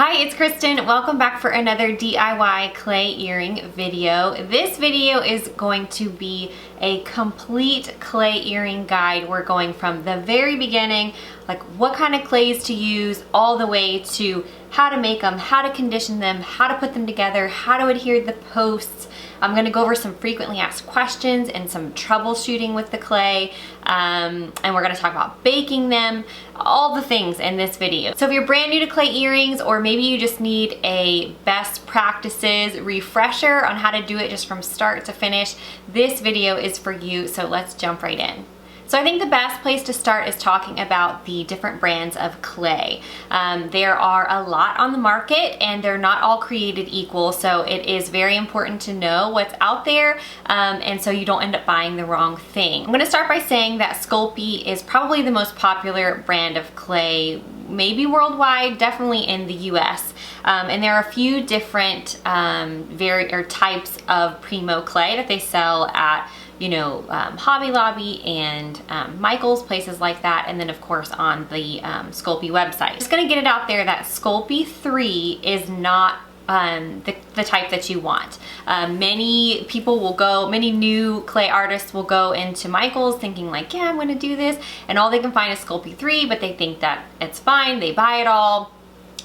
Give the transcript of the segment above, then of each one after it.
Hi, it's Kristen. Welcome back for another DIY clay earring video. This video is going to be a complete clay earring guide. We're going from the very beginning, like what kind of clays to use, all the way to how to make them, how to condition them, how to put them together, how to adhere the posts. I'm going to go over some frequently asked questions and some troubleshooting with the clay, and we're going to talk about baking them, all the things in this video. So if you're brand new to clay earrings, or maybe you just need a best practices refresher on how to do it just from start to finish, this video is for you, so let's jump right in. So I think the best place to start is talking about the different brands of clay. There are a lot on the market and they're not all created equal, so it is very important to know what's out there and so you don't end up buying the wrong thing. I'm going to start by saying that Sculpey is probably the most popular brand of clay, maybe worldwide, definitely in the US. And there are a few different types of Primo clay that they sell at Hobby Lobby and Michael's, places like that, and then of course on the Sculpey website. Just gonna get it out there that Sculpey 3 is not the type that you want. Many new clay artists will go into Michael's thinking like, yeah, I'm gonna do this, and all they can find is Sculpey 3, but they think that it's fine, they buy it all.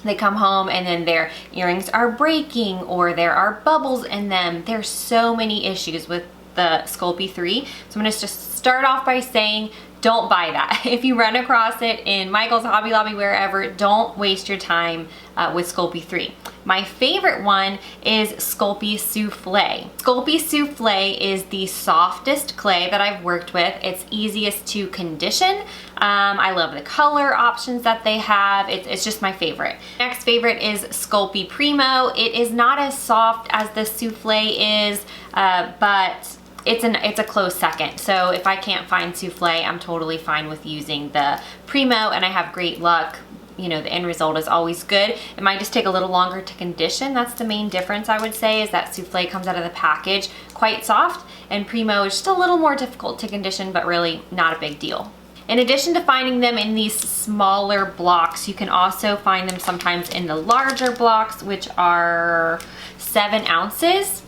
They come home and then their earrings are breaking or there are bubbles in them. There's so many issues with the Sculpey 3. So I'm gonna just start off by saying, don't buy that. If you run across it in Michael's, Hobby Lobby, wherever, don't waste your time with Sculpey 3. My favorite one is Sculpey Souffle. Sculpey Souffle is the softest clay that I've worked with. It's easiest to condition. I love the color options that they have. It's just my favorite. Next favorite is Sculpey Primo. It is not as soft as the Souffle is, but it's a close second. So if I can't find Souffle, I'm totally fine with using the Primo, and I have great luck. The end result is always good. It might just take a little longer to condition. That's the main difference, I would say, is that Souffle comes out of the package quite soft, and Primo is just a little more difficult to condition, but really not a big deal. In addition to finding them in these smaller blocks, you can also find them sometimes in the larger blocks, which are 7 ounces.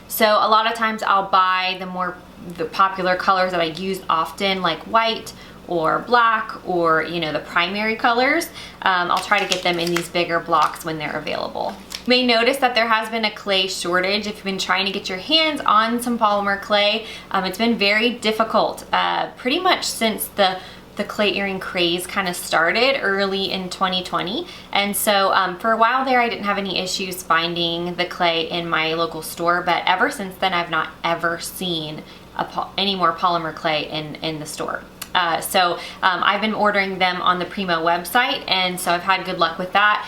So a lot of times I'll buy the popular colors that I use often, like white or black, or the primary colors. I'll try to get them in these bigger blocks when they're available. You may notice that there has been a clay shortage. If you've been trying to get your hands on some polymer clay, it's been very difficult pretty much since the clay earring craze kind of started early in 2020. And so for a while there, I didn't have any issues finding the clay in my local store, but ever since then, I've not ever seen any more polymer clay in the store. So I've been ordering them on the Primo website, and so I've had good luck with that.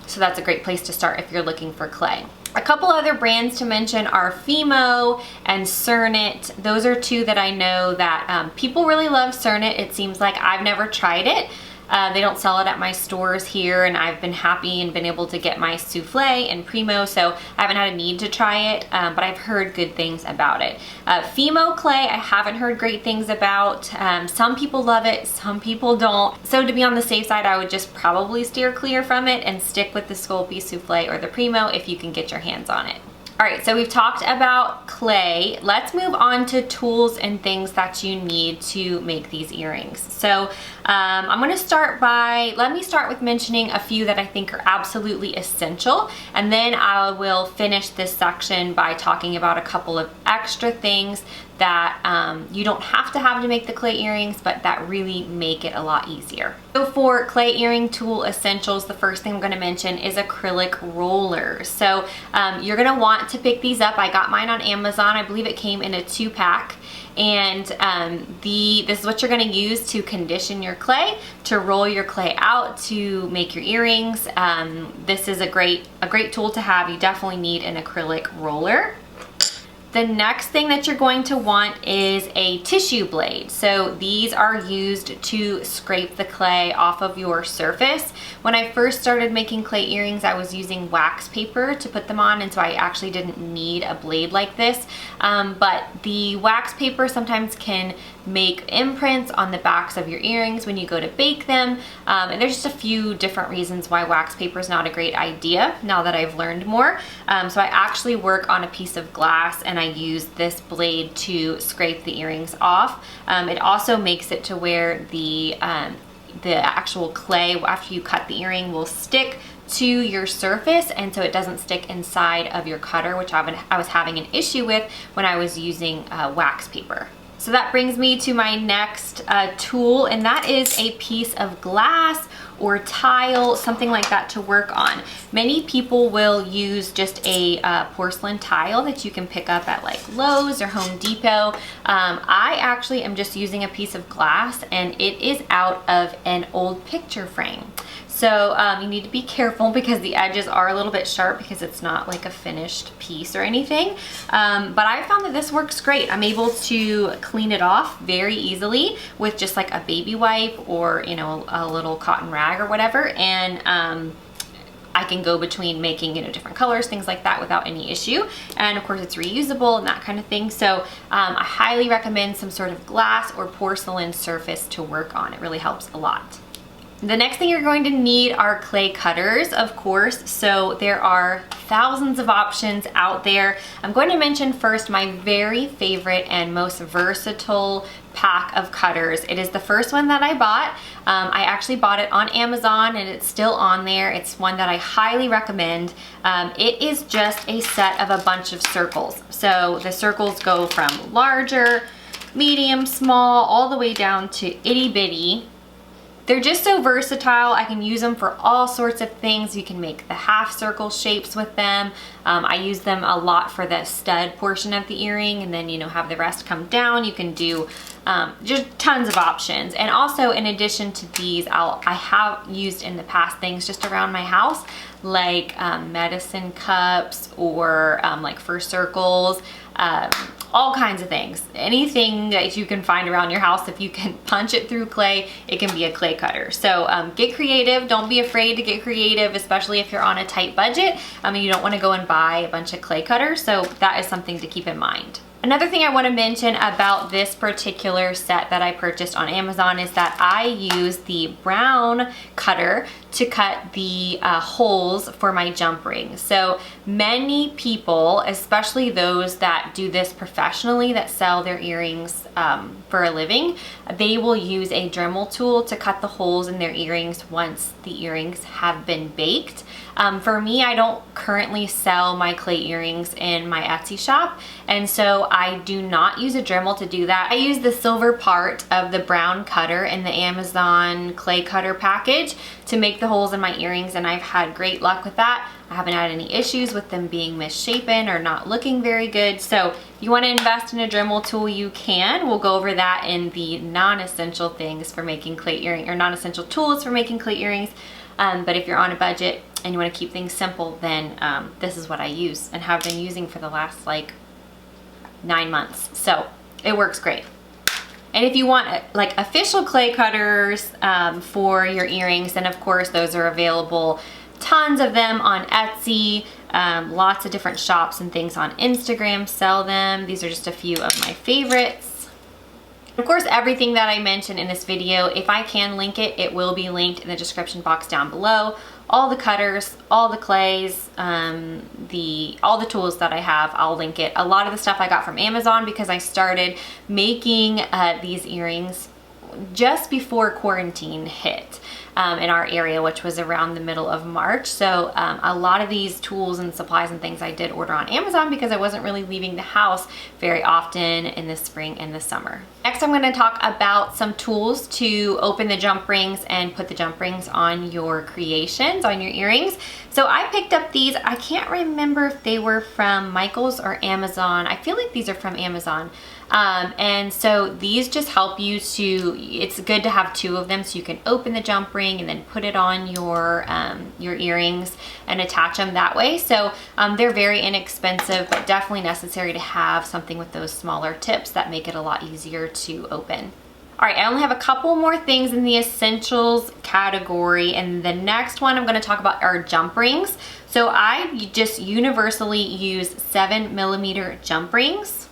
So that's a great place to start if you're looking for clay. A couple other brands to mention are Fimo and Cernit. Those are two that I know that people really love. Cernit, it seems like. I've never tried it. They don't sell it at my stores here, and I've been happy and been able to get my Souffle and Primo, so I haven't had a need to try it, but I've heard good things about it. Fimo clay, I haven't heard great things about. Some people love it, some people don't. So to be on the safe side, I would just probably steer clear from it and stick with the Sculpey Souffle or the Primo if you can get your hands on it. All right, so we've talked about clay. Let's move on to tools and things that you need to make these earrings. So I'm gonna let me start with mentioning a few that I think are absolutely essential, and then I will finish this section by talking about a couple of extra things that you don't have to make the clay earrings, but that really make it a lot easier. So for clay earring tool essentials, the first thing I'm gonna mention is acrylic rollers. So you're gonna want to pick these up. I got mine on Amazon. I believe it came in a 2-pack. And this is what you're gonna use to condition your clay, to roll your clay out, to make your earrings. This is a great tool to have. You definitely need an acrylic roller. The next thing that you're going to want is a tissue blade. So these are used to scrape the clay off of your surface. When I first started making clay earrings, I was using wax paper to put them on, and so I actually didn't need a blade like this. But the wax paper sometimes can make imprints on the backs of your earrings when you go to bake them. And there's just a few different reasons why wax paper is not a great idea now that I've learned more. So I actually work on a piece of glass and I use this blade to scrape the earrings off. It also makes it to where the actual clay, after you cut the earring, will stick to your surface, and so it doesn't stick inside of your cutter, which I was having an issue with when I was using wax paper. So that brings me to my next tool, and that is a piece of glass or tile, something like that to work on. Many people will use just a porcelain tile that you can pick up at like Lowe's or Home Depot. I actually am just using a piece of glass, and it is out of an old picture frame. So you need to be careful because the edges are a little bit sharp because it's not like a finished piece or anything. But I found that this works great. I'm able to clean it off very easily with just like a baby wipe or, you know, a little cotton rag or whatever. And I can go between making, you know, different colors, things like that without any issue. And of course it's reusable and that kind of thing. So I highly recommend some sort of glass or porcelain surface to work on. It really helps a lot. The next thing you're going to need are clay cutters, of course. So there are thousands of options out there. I'm going to mention first my very favorite and most versatile pack of cutters. It is the first one that I bought. I actually bought it on Amazon and it's still on there. It's one that I highly recommend. It is just a set of a bunch of circles. So the circles go from larger, medium, small, all the way down to itty bitty. They're just so versatile. I can use them for all sorts of things. You can make the half circle shapes with them. I use them a lot for the stud portion of the earring, and then, you know, have the rest come down. You can do just tons of options. And also, in addition to these, I have used in the past things just around my house, like medicine cups or like for circles. All kinds of things. Anything that you can find around your house, if you can punch it through clay, it can be a clay cutter. So get creative. Don't be afraid to get creative, especially if you're on a tight budget. You don't want to go and buy a bunch of clay cutters. So that is something to keep in mind. Another thing I want to mention about this particular set that I purchased on Amazon is that I use the brown cutter to cut the holes for my jump rings. So many people, especially those that do this professionally, that sell their earrings for a living, they will use a Dremel tool to cut the holes in their earrings once the earrings have been baked. For me, I don't currently sell my clay earrings in my Etsy shop, and so I do not use a Dremel to do that. I use the silver part of the brown cutter in the Amazon clay cutter package to make the holes in my earrings, and I've had great luck with that. I haven't had any issues with them being misshapen or not looking very good. So if you want to invest in a Dremel tool, you can. We'll go over that in the non-essential things for making clay earrings, or non-essential tools for making clay earrings. But if you're on a budget and you want to keep things simple, then this is what I use and have been using for the last like 9 months. So it works great. And if you want like official clay cutters for your earrings, then of course those are available. Tons of them on Etsy. Lots of different shops and things on Instagram sell them. These are just a few of my favorites. Of course, everything that I mentioned in this video, if I can link it, it will be linked in the description box down below. All the cutters, all the clays, all the tools that I have, I'll link it. A lot of the stuff I got from Amazon because I started making these earrings just before quarantine hit in our area, which was around the middle of March. So a lot of these tools and supplies and things I did order on Amazon because I wasn't really leaving the house very often in the spring and the summer. Next, I'm going to talk about some tools to open the jump rings and put the jump rings on your creations, on your earrings. So I picked up these. I can't remember if they were from Michael's or Amazon. I feel like these are from Amazon. And so these just help you to, it's good to have two of them so you can open the jump ring and then put it on your earrings and attach them that way. So they're very inexpensive, but definitely necessary to have something with those smaller tips that make it a lot easier to open. All right, I only have a couple more things in the essentials category, and the next one I'm going to talk about are jump rings. So I just universally use 7mm jump rings.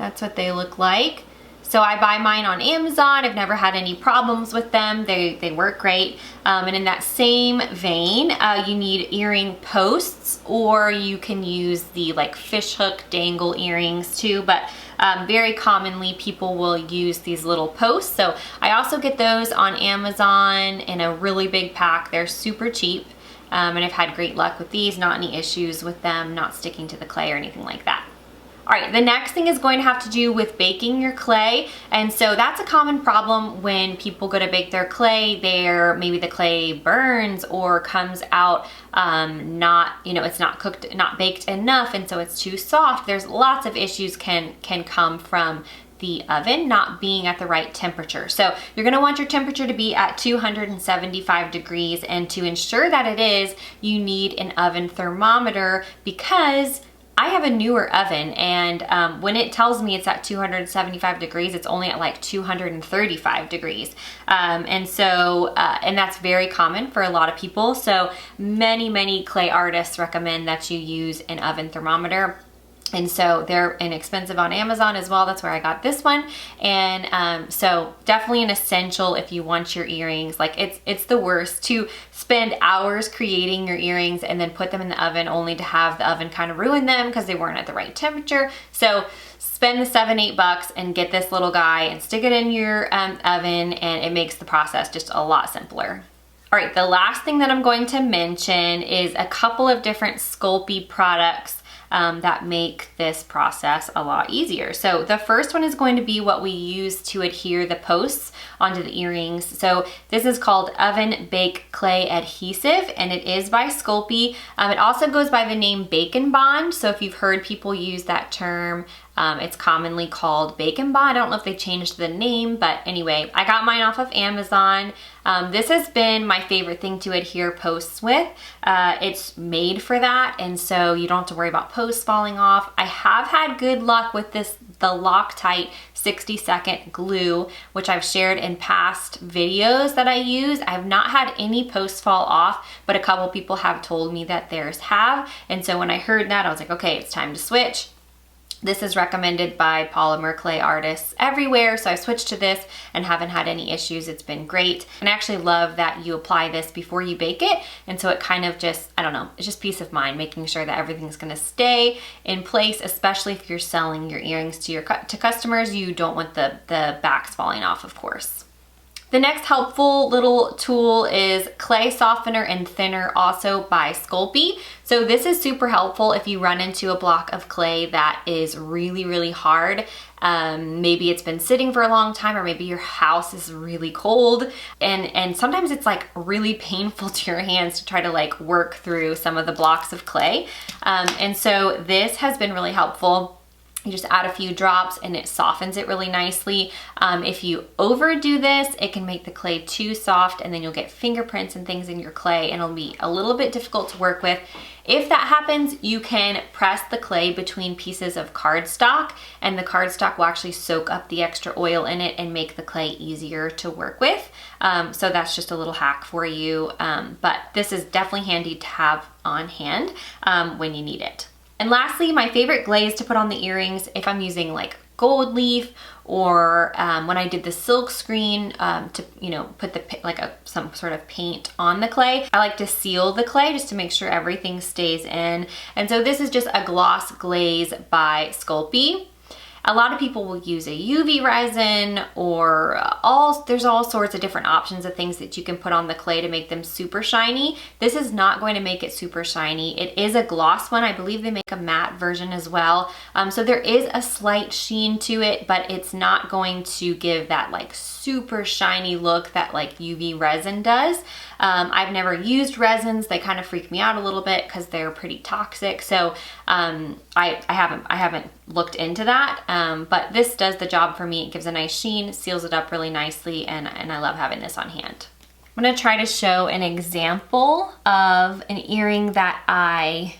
That's what they look like. So I buy mine on Amazon. I've never had any problems with them. They work great. And in that same vein, you need earring posts, or you can use the like fish hook dangle earrings too, but very commonly people will use these little posts. So I also get those on Amazon in a really big pack. They're super cheap. And I've had great luck with these, not any issues with them not sticking to the clay or anything like that. All right, the next thing is going to have to do with baking your clay. And so that's a common problem when people go to bake their clay. Maybe the clay burns or comes out not, it's not cooked, not baked enough, and so it's too soft. There's lots of issues can come from the oven not being at the right temperature. So you're gonna want your temperature to be at 275 degrees, and to ensure that it is, you need an oven thermometer, because I have a newer oven, and when it tells me it's at 275 degrees, it's only at like 235 degrees. And that's very common for a lot of people. So many clay artists recommend that you use an oven thermometer. And so they're inexpensive on Amazon as well. That's where I got this one. And so definitely an essential if you want your earrings. Like it's the worst to spend hours creating your earrings and then put them in the oven only to have the oven kind of ruin them because they weren't at the right temperature. So spend the $7-8 and get this little guy and stick it in your oven, and it makes the process just a lot simpler. All right, the last thing that I'm going to mention is a couple of different Sculpey products that make this process a lot easier. So the first one is going to be what we use to adhere the posts onto the earrings. So this is called Oven Bake Clay Adhesive, and it is by Sculpey. It also goes by the name Bacon Bond. So if you've heard people use that term, it's commonly called Bacon Bond. I don't know if they changed the name, but anyway, I got mine off of Amazon. This has been my favorite thing to adhere posts with. It's made for that, and so you don't have to worry about posts falling off. I have had good luck with the Loctite 60-second glue, which I've shared in past videos that I use. I have not had any posts fall off, but a couple people have told me that theirs have. And so when I heard that, I was like, okay, it's time to switch. This is recommended by Polymer clay artists everywhere, so I switched to this and haven't had any issues. It's been great. And I actually love that you apply this before you bake it, and so it kind of just, I don't know, it's just peace of mind, making sure that everything's gonna stay in place, especially if you're selling your earrings to customers. You don't want the backs falling off, of course. The next helpful little tool is Clay Softener and Thinner, also by Sculpey. So this is super helpful if you run into a block of clay that is really hard. Maybe it's been sitting for a long time, or maybe your house is really cold, and sometimes it's like really painful to your hands to try to like work through some of the blocks of clay. And so this has been really helpful. You just add a few drops and it softens it really nicely. If you overdo this, it can make the clay too soft, and then you'll get fingerprints and things in your clay, and it'll be a little bit difficult to work with. If that happens, you can press the clay between pieces of cardstock, and the cardstock will actually soak up the extra oil in it and make the clay easier to work with. So that's just a little hack for you. But this is definitely handy to have on hand when you need it. And lastly, my favorite glaze to put on the earrings, if I'm using like gold leaf, or when I did the silk screen to put some sort of paint on the clay, I like to seal the clay just to make sure everything stays in. And so this is just a gloss glaze by Sculpey. A lot of people will use a UV resin, or there's all sorts of different options of things that you can put on the clay to make them super shiny. This is not going to make it super shiny. It is a gloss one. I believe they make a matte version as well. So there is a slight sheen to it, but it's not going to give that like super shiny look that like UV resin does. I've never used resins. They kind of freak me out a little bit because they're pretty toxic. So I haven't looked into that, but this does the job for me. It gives a nice sheen, seals it up really nicely, and I love having this on hand. I'm gonna try to show an example of an earring that I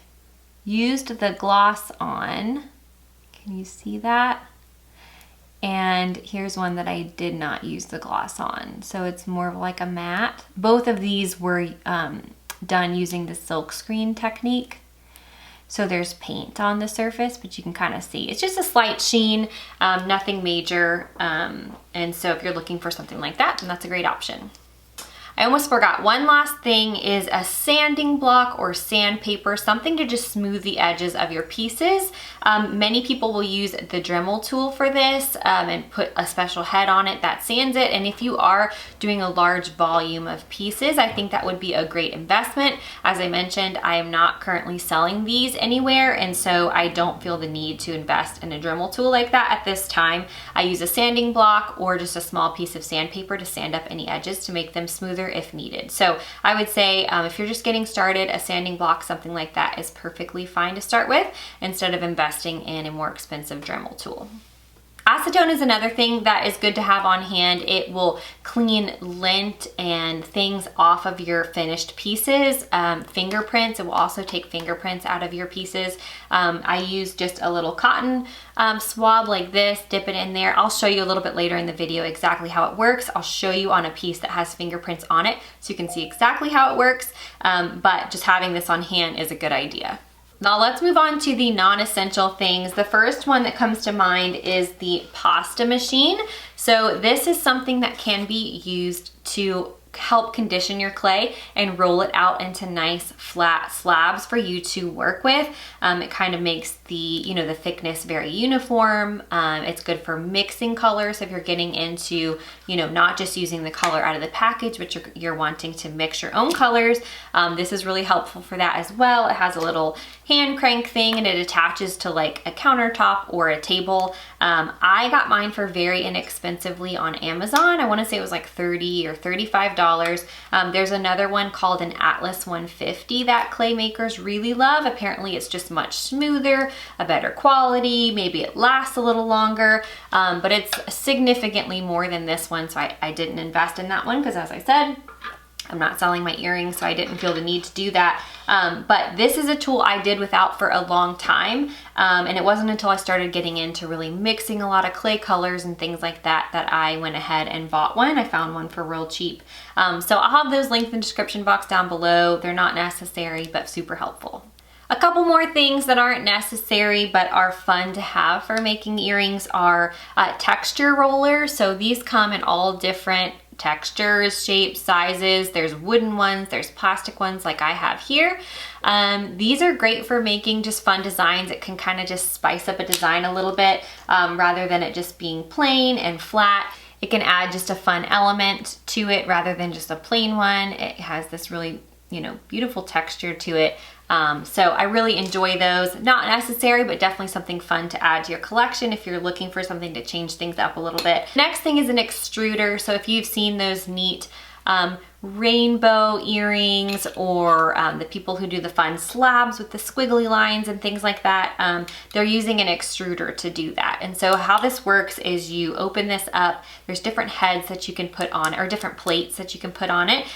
used the gloss on. Can you see that? And here's one that I did not use the gloss on. So it's more of like a matte. Both of these were done using the silk screen technique. So there's paint on the surface, but you can kind of see. It's just a slight sheen, nothing major. And so if you're looking for something like that, then that's a great option. I almost forgot, one last thing is a sanding block or sandpaper, something to just smooth the edges of your pieces. Many people will use the Dremel tool for this and put a special head on it that sands it. And if you are doing a large volume of pieces, I think that would be a great investment. As I mentioned, I am not currently selling these anywhere, and so I don't feel the need to invest in a Dremel tool like that at this time. I use a sanding block or just a small piece of sandpaper to sand up any edges to make them smoother if needed. So I would say if you're just getting started, a sanding block, something like that is perfectly fine to start with instead of investing in a more expensive Dremel tool. Acetone is another thing that is good to have on hand. It will clean lint and things off of your finished pieces. Fingerprints, it will also take fingerprints out of your pieces. I use just a little cotton swab like this, dip it in there. I'll show you a little bit later in the video exactly how it works. I'll show you on a piece that has fingerprints on it so you can see exactly how it works, but just having this on hand is a good idea. Now let's move on to the non-essential things. The first one that comes to mind is the pasta machine. So this is something that can be used to help condition your clay and roll it out into nice flat slabs for you to work with. It kind of makes the thickness very uniform. It's good for mixing colors. So if you're getting into not just using the color out of the package, but you're wanting to mix your own colors, this is really helpful for that as well. It has a little hand crank thing and it attaches to like a countertop or a table. I got mine for very inexpensively on Amazon. I want to say it was like $30 or $35. There's another one called an Atlas 150 that clay makers really love. Apparently it's just much smoother, a better quality, maybe it lasts a little longer, but it's significantly more than this one, so I didn't invest in that one because, as I said, I'm not selling my earrings, so I didn't feel the need to do that. But this is a tool I did without for a long time. And it wasn't until I started getting into really mixing a lot of clay colors and things like that that I went ahead and bought one. I found one for real cheap. So I'll have those linked in the description box down below. They're not necessary, but super helpful. A couple more things that aren't necessary but are fun to have for making earrings are texture rollers. So these come in all different textures, shapes, sizes. There's wooden ones, there's plastic ones like I have here. These are great for making just fun designs. It can kind of just spice up a design a little bit rather than it just being plain and flat. It can add just a fun element to it rather than just a plain one. It has this really, beautiful texture to it. So I really enjoy those. Not necessary, but definitely something fun to add to your collection if you're looking for something to change things up a little bit. Next thing is an extruder. So if you've seen those neat rainbow earrings or the people who do the fun slabs with the squiggly lines and things like that, they're using an extruder to do that. And so how this works is you open this up, there's different heads that you can put on, or different plates that you can put on it,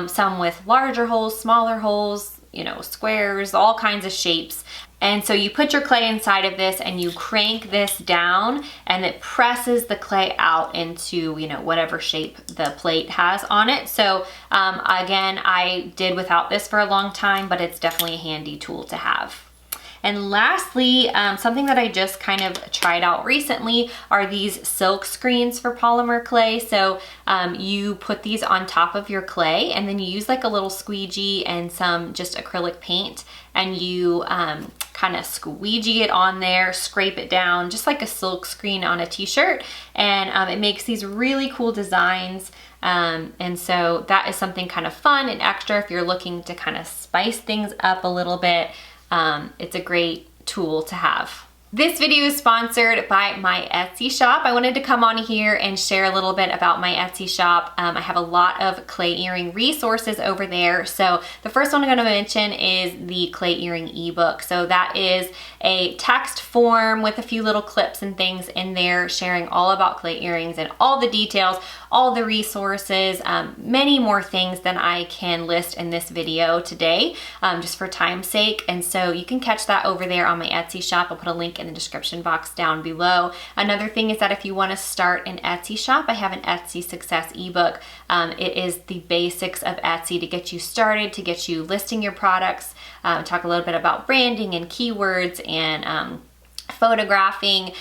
some with larger holes, smaller holes, squares, all kinds of shapes. And so you put your clay inside of this and you crank this down and it presses the clay out into, whatever shape the plate has on it. So again, I did without this for a long time, but it's definitely a handy tool to have. And lastly, something that I just kind of tried out recently are these silk screens for polymer clay. So you put these on top of your clay and then you use like a little squeegee and some just acrylic paint and you kind of squeegee it on there, scrape it down, just like a silk screen on a t-shirt. And it makes these really cool designs. And so that is something kind of fun and extra if you're looking to kind of spice things up a little bit. It's a great tool to have. This video is sponsored by my Etsy shop. I wanted to come on here and share a little bit about my Etsy shop. I have a lot of clay earring resources over there. So the first one I'm going to mention is the clay earring ebook. So that is a text form with a few little clips and things in there sharing all about clay earrings and all the details, all the resources, many more things than I can list in this video today, just for time's sake. And so you can catch that over there on my Etsy shop. I'll put a link in the description box down below. Another thing is that if you want to start an Etsy shop, I have an Etsy success ebook. It is the basics of Etsy to get you started, to get you listing your products, talk a little bit about branding and keywords and photographing,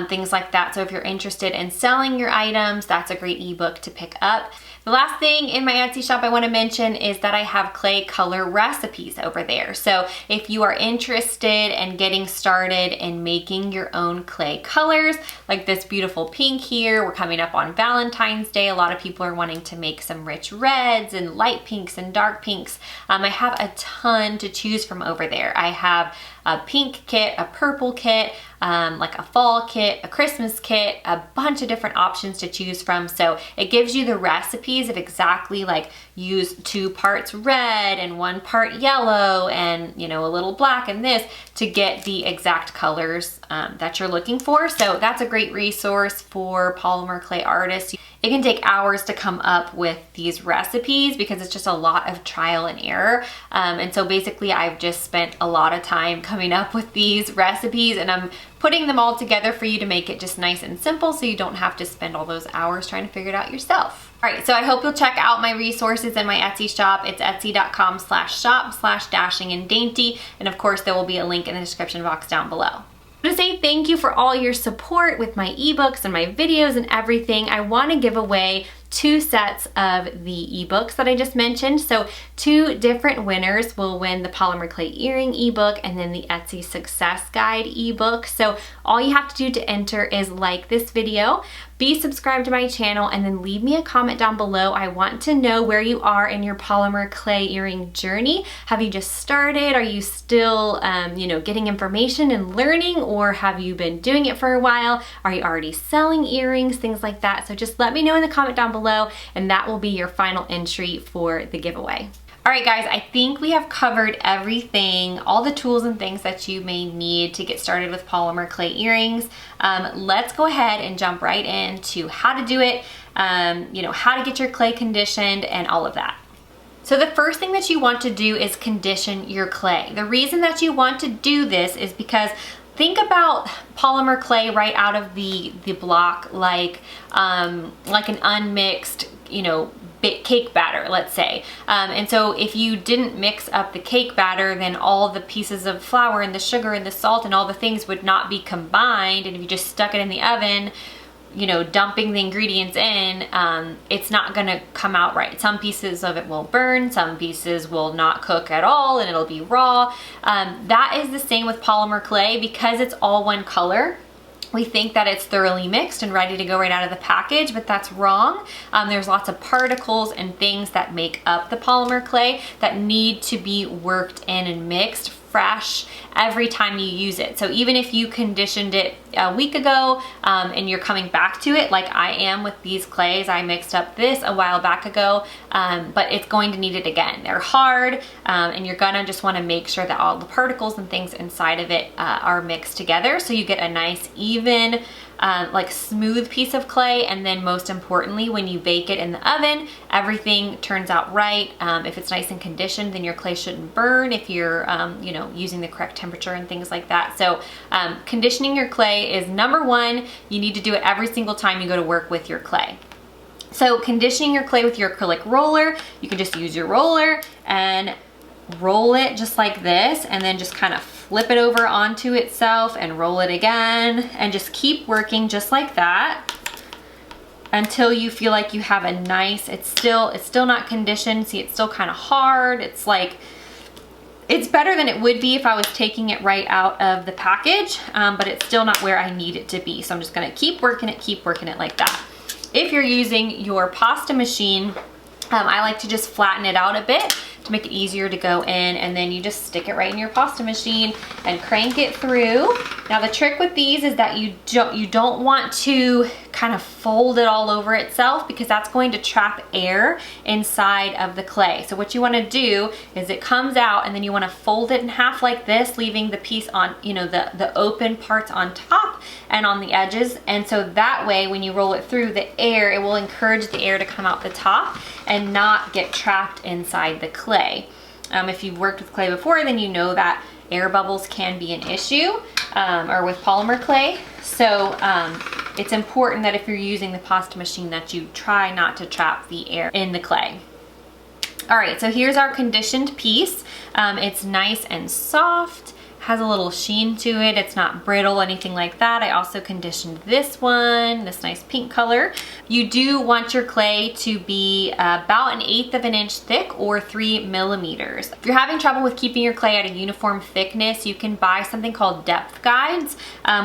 things like that. So if you're interested in selling your items, that's a great ebook to pick up. The last thing in my Etsy shop I want to mention is that I have clay color recipes over there. So if you are interested in getting started in making your own clay colors, like this beautiful pink here, we're coming up on Valentine's Day. A lot of people are wanting to make some rich reds and light pinks and dark pinks. I have a ton to choose from over there. I have a pink kit, a purple kit, like a fall kit, a Christmas kit, a bunch of different options to choose from. So it gives you the recipes of exactly like use 2 parts red and 1 part yellow and, you know, a little black and this to get the exact colors that you're looking for. So that's a great resource for polymer clay artists. It can take hours to come up with these recipes because it's just a lot of trial and error. And so basically I've just spent a lot of time coming up with these recipes, and I'm putting them all together for you to make it just nice and simple so you don't have to spend all those hours trying to figure it out yourself. All right, so I hope you'll check out my resources in my Etsy shop. It's etsy.com/shop/dashinganddainty. And of course, there will be a link in the description box down below. To say thank you for all your support with my ebooks and my videos and everything, I want to give away 2 sets of the ebooks that I just mentioned. So 2 different winners will win the Polymer Clay Earring ebook and then the Etsy Success Guide ebook. So all you have to do to enter is like this video, be subscribed to my channel, and then leave me a comment down below. I want to know where you are in your polymer clay earring journey. Have you just started? Are you still, you know, getting information and learning, or have you been doing it for a while? Are you already selling earrings? Things like that. So just let me know in the comment down below, and that will be your final entry for the giveaway. All right, guys, I think we have covered everything, all the tools and things that you may need to get started with polymer clay earrings. Let's go ahead and jump right into how to do it, you know, how to get your clay conditioned and all of that. So the first thing that you want to do is condition your clay. The reason that you want to do this is because think about polymer clay right out of the block, like an unmixed, you know, cake batter, let's say. And so if you didn't mix up the cake batter, then all the pieces of flour and the sugar and the salt and all the things would not be combined. And if you just stuck it in the oven, you know, dumping the ingredients in, it's not gonna come out right. Some pieces of it will burn, some pieces will not cook at all, and it'll be raw. That is the same with polymer clay. Because it's all one color, we think that it's thoroughly mixed and ready to go right out of the package, but that's wrong. There's lots of particles and things that make up the polymer clay that need to be worked in and mixed fresh every time you use it. So even if you conditioned it a week ago and you're coming back to it, like I am with these clays, I mixed up this a while back ago, but it's going to need it again. They're hard, and you're gonna just wanna make sure that all the particles and things inside of it are mixed together so you get a nice, even, like smooth piece of clay. And then most importantly, when you bake it in the oven, everything turns out right. If it's nice and conditioned, then your clay shouldn't burn if you're you know, using the correct temperature and things like that. So conditioning your clay is number 1. You need to do it every single time you go to work with your clay. So conditioning your clay with your acrylic roller, you can just use your roller and roll it just like this, and then just kind of flip it over onto itself and roll it again, and just keep working just like that until you feel like you have a nice, it's still not conditioned. See, it's still kind of hard. It's like, it's better than it would be if I was taking it right out of the package, but it's still not where I need it to be. So I'm just gonna keep working it like that. If you're using your pasta machine, I like to just flatten it out a bit to make it easier to go in, and then you just stick it right in your pasta machine and crank it through. Now the trick with these is that you don't want to kind of fold it all over itself, because that's going to trap air inside of the clay. So what you want to do is it comes out and then you want to fold it in half like this, leaving the piece on, you know, the open parts on top and on the edges. And so that way when you roll it through, the air, it will encourage the air to come out the top and not get trapped inside the clay. If you've worked with clay before, then you know that air bubbles can be an issue, or with polymer clay. So it's important that if you're using the pasta machine that you try not to trap the air in the clay. All right, so here's our conditioned piece. It's nice and soft, has a little sheen to it. It's not brittle, anything like that. I also conditioned this one, this nice pink color. You do want your clay to be about 1/8 of an inch thick or 3 millimeters. If you're having trouble with keeping your clay at a uniform thickness, you can buy something called depth guides,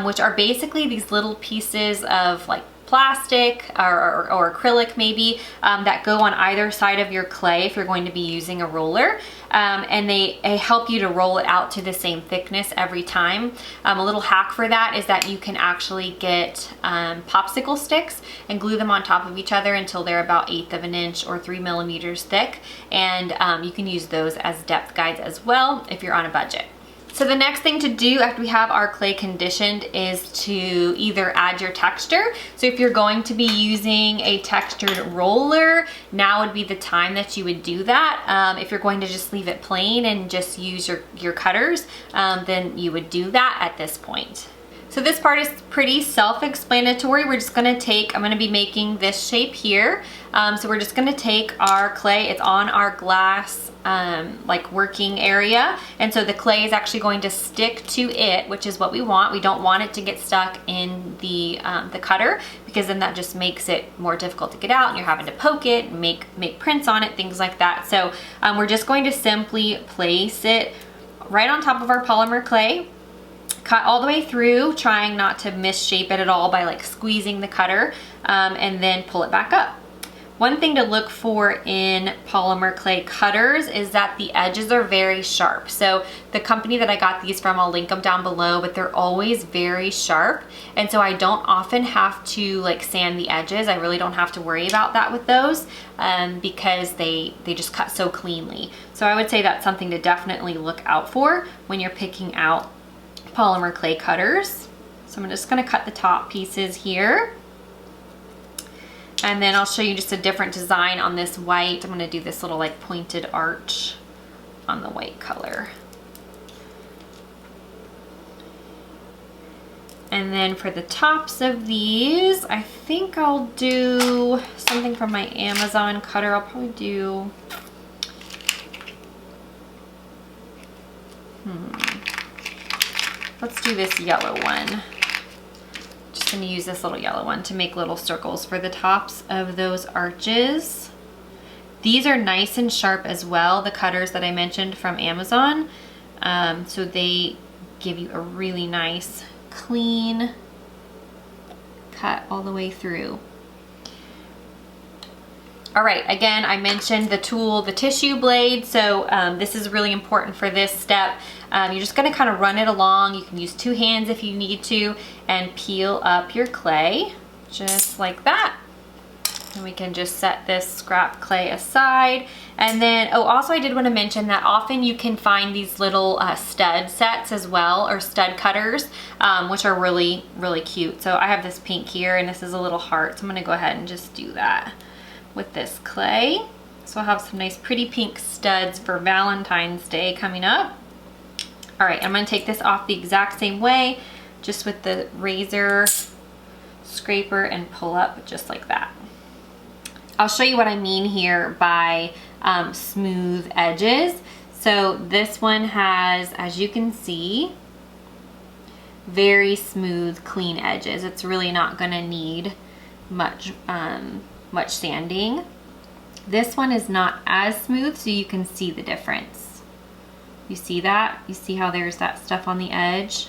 which are basically these little pieces of like plastic or acrylic maybe, that go on either side of your clay if you're going to be using a roller, and they help you to roll it out to the same thickness every time. A little hack for that is that you can actually get popsicle sticks and glue them on top of each other until they're about 1/8 of an inch or 3 millimeters thick, and you can use those as depth guides as well if you're on a budget. So the next thing to do after we have our clay conditioned is to either add your texture. So if you're going to be using a textured roller, now would be the time that you would do that. If you're going to just leave it plain and just use your cutters, then you would do that at this point. So this part is pretty self-explanatory. We're just gonna take, I'm gonna be making this shape here. So we're just gonna take our clay, it's on our glass like working area. And so the clay is actually going to stick to it, which is what we want. We don't want it to get stuck in the cutter, because then that just makes it more difficult to get out and you're having to poke it and make prints on it, things like that. So we're just going to simply place it right on top of our polymer clay. Cut all the way through, trying not to misshape it at all by like squeezing the cutter, and then pull it back up. One thing to look for in polymer clay cutters is that the edges are very sharp. So the company that I got these from, I'll link them down below, but they're always very sharp. And so I don't often have to like sand the edges. I really don't have to worry about that with those, because they just cut so cleanly. So I would say that's something to definitely look out for when you're picking out polymer clay cutters. So I'm just gonna cut the top pieces here. And then I'll show you just a different design on this white. I'm gonna do this little like pointed arch on the white color. And then for the tops of these, I think I'll do something from my Amazon cutter. I'll probably do, let's do this yellow one. Just gonna use this little yellow one to make little circles for the tops of those arches. These are nice and sharp as well, the cutters that I mentioned from Amazon. So they give you a really nice, clean cut all the way through. All right, again, I mentioned the tool, the tissue blade. So this is really important for this step. You're just gonna kind of run it along. You can use 2 hands if you need to, and peel up your clay, just like that. And we can just set this scrap clay aside. And then, oh, also I did want to mention that often you can find these little stud sets as well, or stud cutters, which are really, really cute. So I have this pink here, and this is a little heart. So I'm gonna go ahead and just do that with this clay. So I'll have some nice pretty pink studs for Valentine's Day coming up. All right, I'm gonna take this off the exact same way, just with the razor scraper, and pull up just like that. I'll show you what I mean here by smooth edges. So this one has, as you can see, very smooth, clean edges. It's really not gonna need much sanding. This one is not as smooth, so you can see the difference. You see that? You see how there's that stuff on the edge?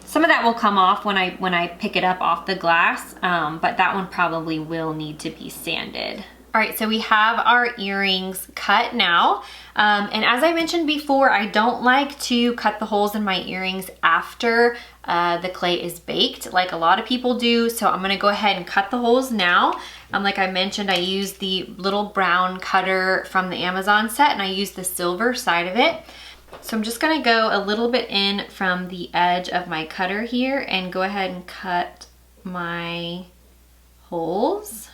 Some of that will come off when I pick it up off the glass, but that one probably will need to be sanded. All right, so we have our earrings cut now. And as I mentioned before, I don't like to cut the holes in my earrings after the clay is baked like a lot of people do. So I'm gonna go ahead and cut the holes now. Like I mentioned, I used the little brown cutter from the Amazon set, and I used the silver side of it. So I'm just gonna go a little bit in from the edge of my cutter here and go ahead and cut my holes.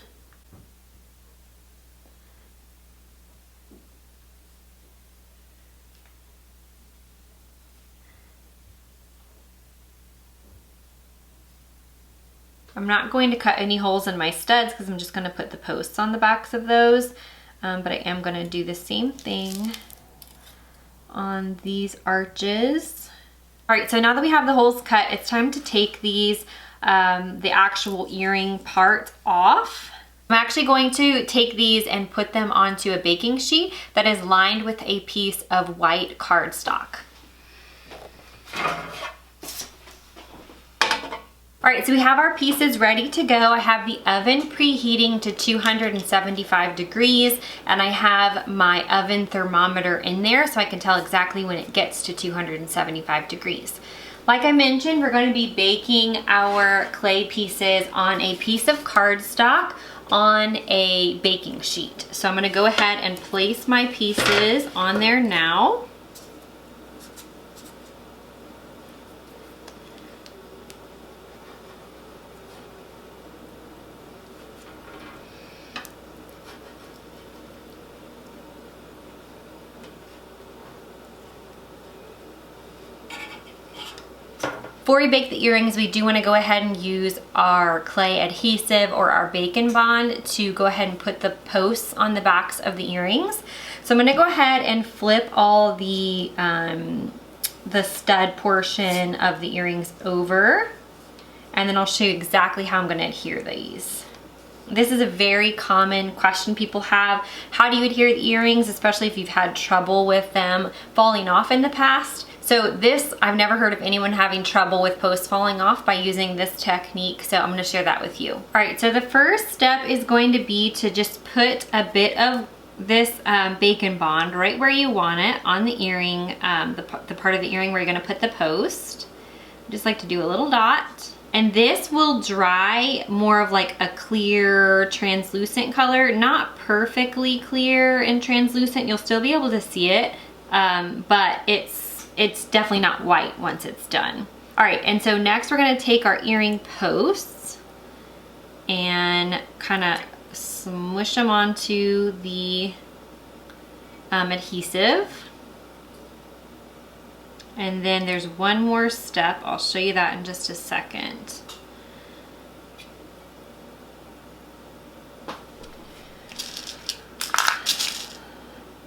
I'm not going to cut any holes in my studs because I'm just going to put the posts on the backs of those, but I am going to do the same thing on these arches. All right, so now that we have the holes cut, it's time to take these, the actual earring part off. I'm actually going to take these and put them onto a baking sheet that is lined with a piece of white cardstock. All right, so we have our pieces ready to go. I have the oven preheating to 275 degrees, and I have my oven thermometer in there so I can tell exactly when it gets to 275 degrees. Like I mentioned, we're going to be baking our clay pieces on a piece of cardstock on a baking sheet. So I'm going to go ahead and place my pieces on there now. Before we bake the earrings, we do want to go ahead and use our clay adhesive or our Bacon Bond to go ahead and put the posts on the backs of the earrings. So I'm going to go ahead and flip all the stud portion of the earrings over, and then I'll show you exactly how I'm going to adhere these. This is a very common question people have. How do you adhere the earrings, especially if you've had trouble with them falling off in the past? So this, I've never heard of anyone having trouble with posts falling off by using this technique, so I'm going to share that with you. All right, so the first step is going to be to just put a bit of this Bacon Bond right where you want it on the earring, the part of the earring where you're going to put the post. I just like to do a little dot. And this will dry more of like a clear, translucent color. Not perfectly clear and translucent. You'll still be able to see it, but it's definitely not white once it's done. All right, and so next we're gonna take our earring posts and kind of smush them onto the adhesive. And then there's one more step. I'll show you that in just a second.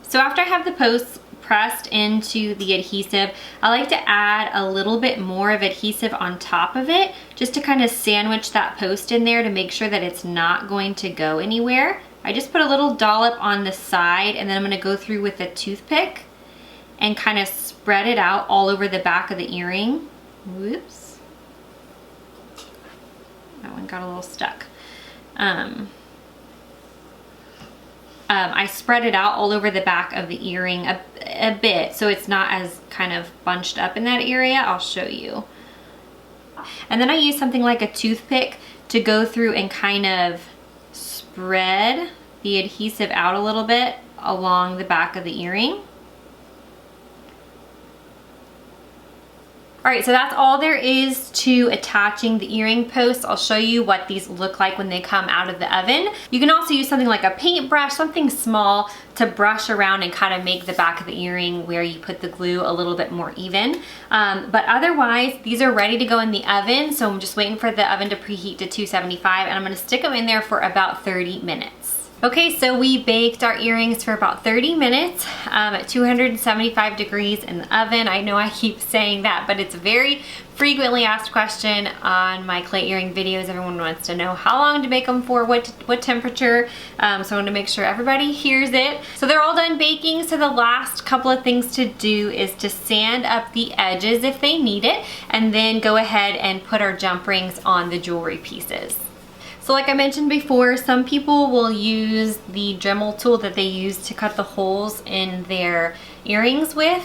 So after I have the posts pressed into the adhesive, I like to add a little bit more of adhesive on top of it just to kind of sandwich that post in there to make sure that it's not going to go anywhere. I just put a little dollop on the side, and then I'm going to go through with a toothpick and kind of spread it out all over the back of the earring. Whoops. That one got a little stuck. I spread it out all over the back of the earring a bit so it's not as kind of bunched up in that area. I'll show you. And then I use something like a toothpick to go through and kind of spread the adhesive out a little bit along the back of the earring. All right, so that's all there is to attaching the earring posts. I'll show you what these look like when they come out of the oven. You can also use something like a paintbrush, something small, to brush around and kind of make the back of the earring where you put the glue a little bit more even. But otherwise, these are ready to go in the oven. So I'm just waiting for the oven to preheat to 275, and I'm gonna stick them in there for about 30 minutes. Okay, so we baked our earrings for about 30 minutes at 275 degrees in the oven. I know I keep saying that, but it's a very frequently asked question on my clay earring videos. Everyone wants to know how long to bake them for, what temperature. So I want to make sure everybody hears it. So they're all done baking. So the last couple of things to do is to sand up the edges if they need it, and then go ahead and put our jump rings on the jewelry pieces. So like I mentioned before, some people will use the Dremel tool that they use to cut the holes in their earrings with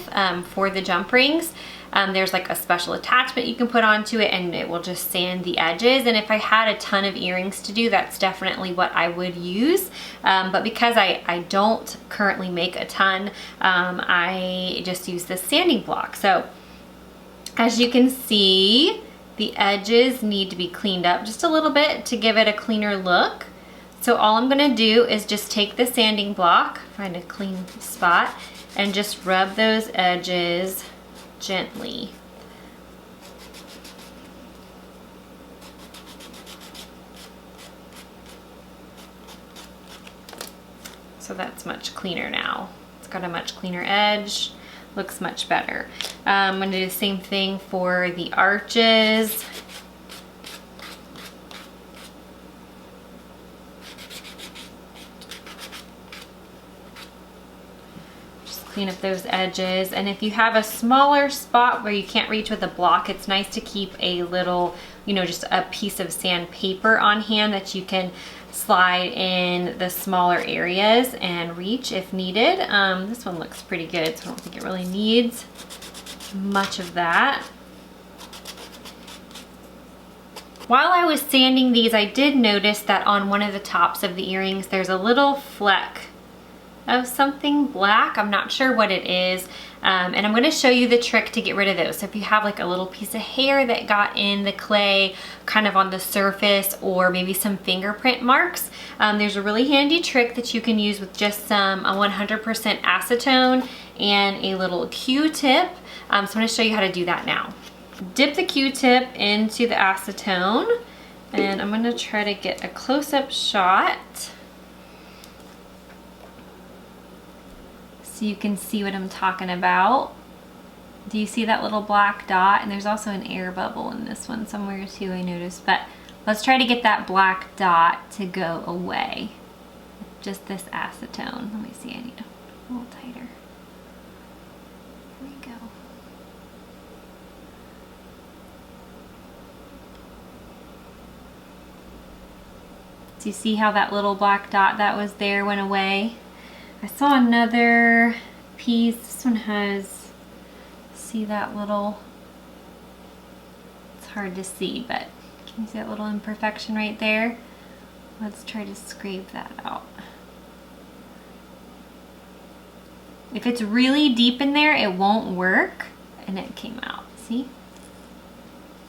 for the jump rings. There's like a special attachment you can put onto it and it will just sand the edges. And if I had a ton of earrings to do, that's definitely what I would use. But because I don't currently make a ton, I just use this sanding block. So as you can see, the edges need to be cleaned up just a little bit to give it a cleaner look. So all I'm gonna do is just take the sanding block, find a clean spot, and just rub those edges gently. So that's much cleaner now. It's got a much cleaner edge. Looks much better. I'm gonna do the same thing for the arches. Just clean up those edges. And if you have a smaller spot where you can't reach with a block, it's nice to keep a little, you know, just a piece of sandpaper on hand that you can slide in the smaller areas and reach if needed. This one looks pretty good, so I don't think it really needs much of that. While I was sanding these, I did notice that on one of the tops of the earrings, there's a little fleck of something black. I'm not sure what it is. And I'm gonna show you the trick to get rid of those. So if you have like a little piece of hair that got in the clay kind of on the surface, or maybe some fingerprint marks, there's a really handy trick that you can use with just some 100% acetone and a little Q-tip. So I'm gonna show you how to do that now. Dip the Q-tip into the acetone, and I'm gonna try to get a close-up shot so you can see what I'm talking about. Do you see that little black dot? And there's also an air bubble in this one somewhere too, I noticed. But let's try to get that black dot to go away. Just this acetone. Let me see, I need a little tighter. Here we go. So you see how that little black dot that was there went away? I saw another piece. This one has, see that little, it's hard to see, but can you see that little imperfection right there? Let's try to scrape that out. If it's really deep in there, it won't work, and it came out, see?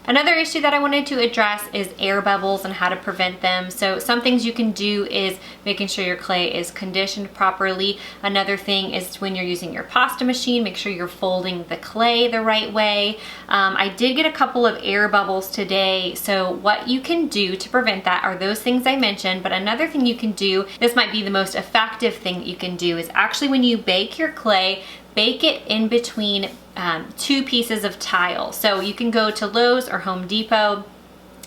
Another issue that I wanted to address is air bubbles and how to prevent them. So some things you can do is making sure your clay is conditioned properly. Another thing is when you're using your pasta machine, make sure you're folding the clay the right way. I did get a couple of air bubbles today. So what you can do to prevent that are those things I mentioned. But another thing you can do, this might be the most effective thing that you can do, is actually when you bake your clay, bake it in between two pieces of tile. So you can go to Lowe's or Home Depot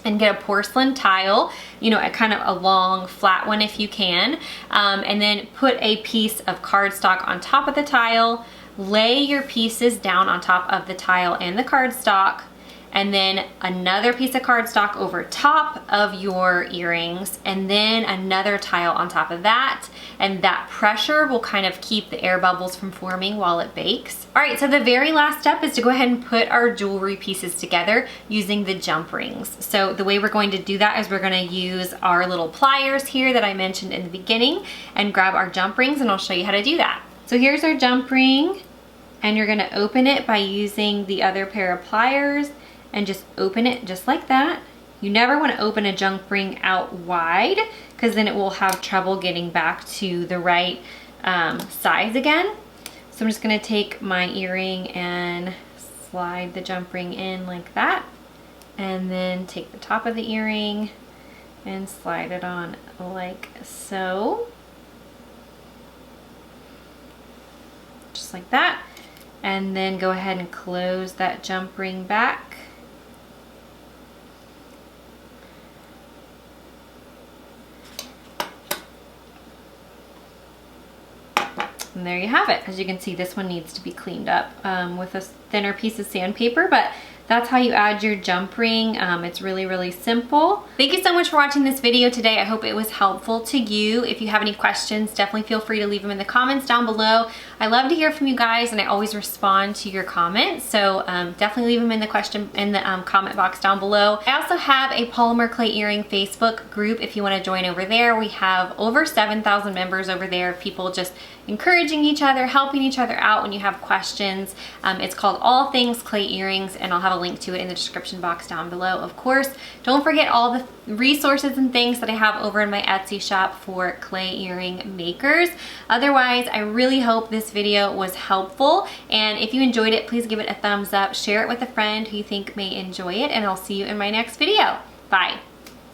and get a porcelain tile, you know, a kind of a long flat one if you can, and then put a piece of cardstock on top of the tile, lay your pieces down on top of the tile and the cardstock, and then another piece of cardstock over top of your earrings, and then another tile on top of that. And that pressure will kind of keep the air bubbles from forming while it bakes. All right, so the very last step is to go ahead and put our jewelry pieces together using the jump rings. So the way we're going to do that is we're gonna use our little pliers here that I mentioned in the beginning and grab our jump rings, and I'll show you how to do that. So here's our jump ring, and you're gonna open it by using the other pair of pliers and just open it just like that. You never want to open a jump ring out wide, because then it will have trouble getting back to the right size again. So I'm just going to take my earring and slide the jump ring in like that, and then take the top of the earring and slide it on like so. Just like that. And then go ahead and close that jump ring back. And there you have it. As you can see, this one needs to be cleaned up with a thinner piece of sandpaper, but that's how you add your jump ring. It's really, really simple. Thank you so much for watching this video today. I hope it was helpful to you. If you have any questions, definitely feel free to leave them in the comments down below. I love to hear from you guys, and I always respond to your comments. So definitely leave them in the comment box down below. I also have a Polymer Clay Earring Facebook group if you want to join over there. We have over 7,000 members over there, people just encouraging each other, helping each other out when you have questions. It's called All Things Clay Earrings, and I'll have a link to it in the description box down below. Of course, don't forget all the resources and things that I have over in my Etsy shop for clay earring makers. Otherwise, I really hope this video was helpful, and if you enjoyed it, please give it a thumbs up, share it with a friend who you think may enjoy it, and I'll see you in my next video. Bye.